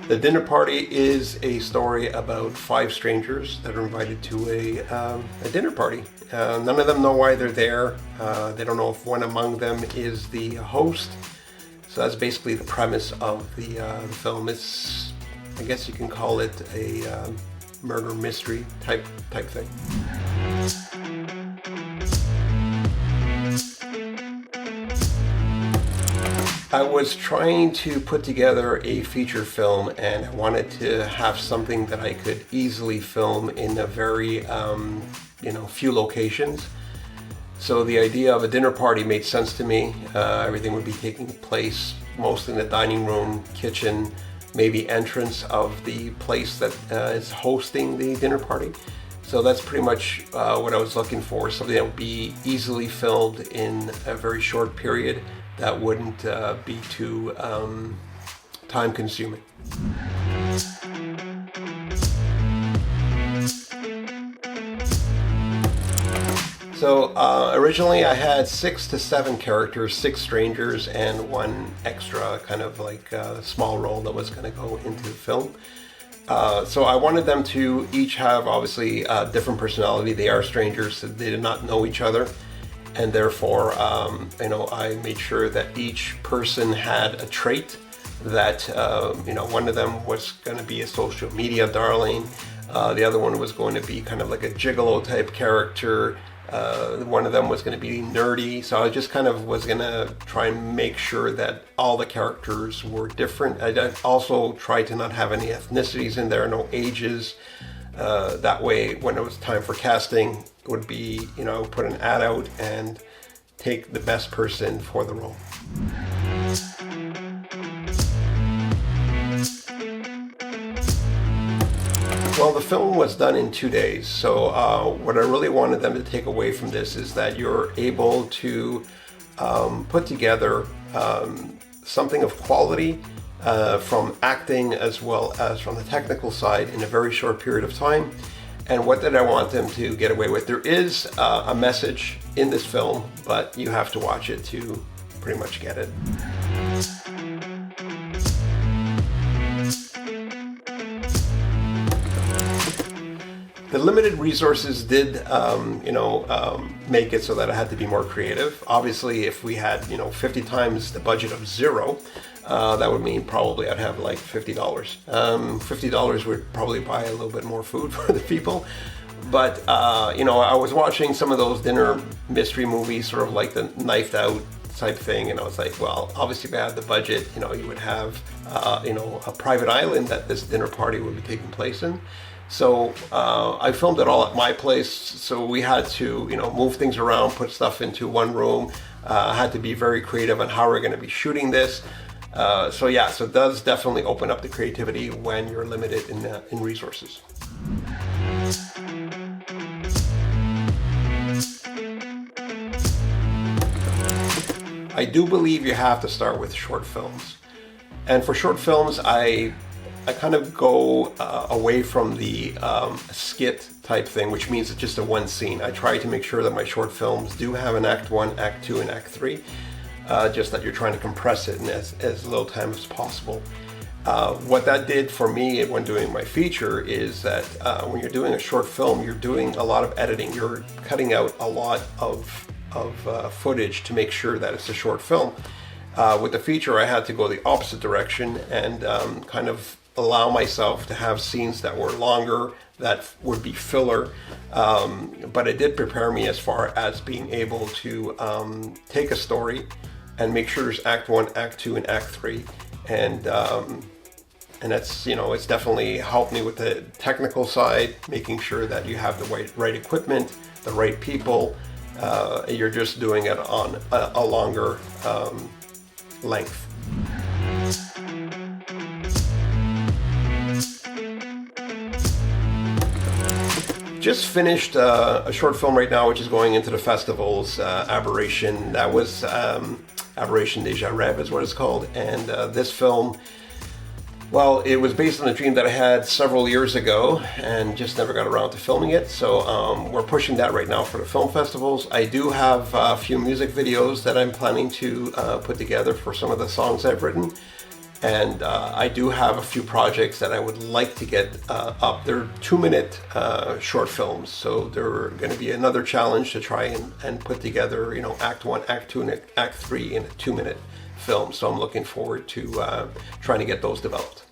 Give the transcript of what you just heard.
The Dinner Party is a story about 5 strangers that are invited to a dinner party. None of them know why they're there. They don't know if one among them is the host. So that's basically the premise of the film. It's, I guess you can call it a murder mystery type thing. I was trying to put together a feature film, and I wanted to have something that I could easily film in a very, few locations. So the idea of a dinner party made sense to me. Everything would be taking place mostly in the dining room, kitchen, maybe entrance of the place that is hosting the dinner party. So that's pretty much what I was looking for, something that would be easily filmed in a very short period that wouldn't be too time consuming. So originally I had 6 to 7 characters, 6 strangers and 1 extra kind of like small role that was going to go into the film. So I wanted them to each have obviously a different personality. They are strangers, so they did not know each other. And therefore, I made sure that each person had a trait that, one of them was going to be a social media darling. The other one was going to be kind of like a gigolo type character. One of them was going to be nerdy. So I just kind of was going to try and make sure that all the characters were different. I also tried to not have any ethnicities in there, no ages. That way, when it was time for casting, it would be, put an ad out and take the best person for the role. Well, the film was done in 2 days. So what I really wanted them to take away from this is that you're able to put together something of quality from acting as well as from the technical side in a very short period of time. And what did I want them to get away with? There is a message in this film, but you have to watch it to pretty much get it. The limited resources did, make it so that I had to be more creative. Obviously, if we had, 50 times the budget of 0, that would mean probably I'd have like $50. $50 would probably buy a little bit more food for the people. But, I was watching some of those dinner mystery movies, sort of like the Knifed Out type thing. And I was like, well, obviously if I had the budget, you would have, a private island that this dinner party would be taking place in. So I filmed it all at my place. So we had to, move things around, put stuff into one room. Had to be very creative on how we're going to be shooting this. So it does definitely open up the creativity when you're limited in resources. I do believe you have to start with short films. And for short films, I kind of go away from the skit type thing, which means it's just a one scene. I try to make sure that my short films do have an Act 1, Act 2, and Act 3. Just that you're trying to compress it in as little time as possible. What that did for me when doing my feature is that when you're doing a short film, you're doing a lot of editing. You're cutting out a lot of footage to make sure that it's a short film. With the feature, I had to go the opposite direction and kind of allow myself to have scenes that were longer, that would be filler, but it did prepare me as far as being able to take a story and make sure there's Act 1, Act 2, and Act 3, and that's, it's definitely helped me with the technical side, making sure that you have the right equipment, the right people. You're just doing it on a longer length. Just finished a short film right now, which is going into the festivals. Aberration. That was Aberration Deja Rev is what it's called. And this film, well, it was based on a dream that I had several years ago and just never got around to filming it. So we're pushing that right now for the film festivals. I do have a few music videos that I'm planning to put together for some of the songs I've written. And I do have a few projects that I would like to get up. They're 2-minute short films, so they're going to be another challenge to try and put together, you know, Act 1, Act 2, and Act 3 in a 2-minute film. So I'm looking forward to trying to get those developed.